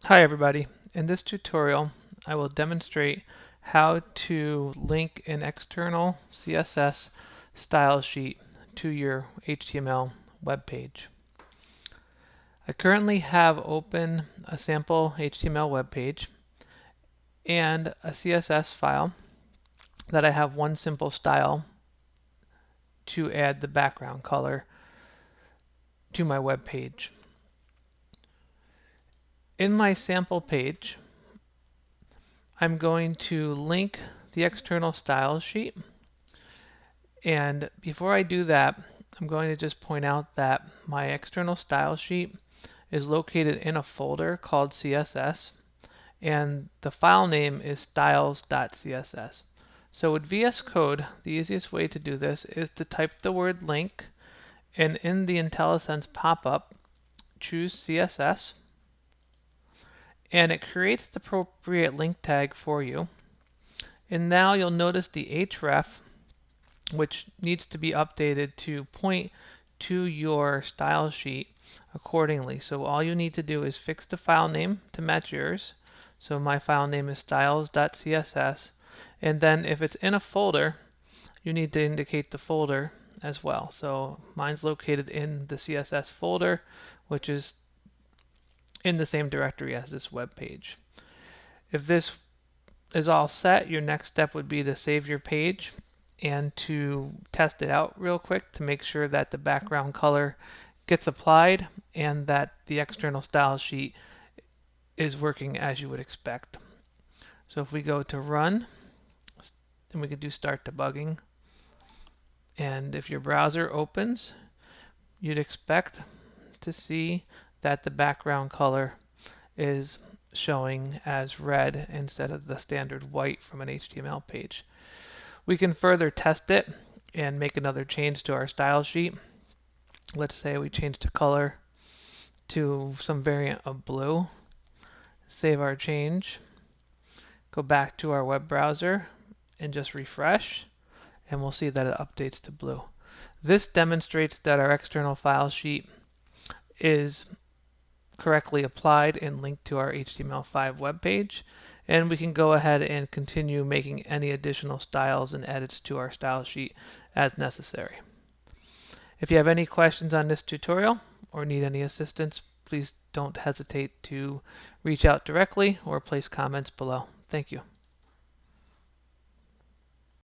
Hi everybody. In this tutorial I will demonstrate how to link an external CSS style sheet to your HTML web page. I currently have open a sample HTML web page and a CSS file that I have one simple style to add the background color to my web page. In my sample page I'm going to link the external style sheet, and before I do that I'm going to just point out that my external style sheet is located in a folder called CSS, and the file name is styles.css. So with VS Code, the easiest way to do this is to type the word link, and in the IntelliSense pop-up choose CSS, and it creates the appropriate link tag for you. And now you'll notice the href, which needs to be updated to point to your style sheet accordingly. So all you need to do is fix the file name to match yours. So my file name is styles.css, and then if it's in a folder you need to indicate the folder as well. So mine's located in the CSS folder, which is in the same directory as this web page. If this is all set, your next step would be to save your page and to test it out real quick to make sure that the background color gets applied and that the external style sheet is working as you would expect. So if we go to run, then we can do start debugging, and if your browser opens you'd expect to see that the background color is showing as red instead of the standard white from an HTML page. We can further test it and make another change to our style sheet. Let's say we change the color to some variant of blue. Save our change, go back to our web browser and just refresh, and we'll see that it updates to blue. This demonstrates that our external file sheet is correctly applied and linked to our HTML5 web page, and we can go ahead and continue making any additional styles and edits to our style sheet as necessary. If you have any questions on this tutorial or need any assistance, please don't hesitate to reach out directly or place comments below. Thank you.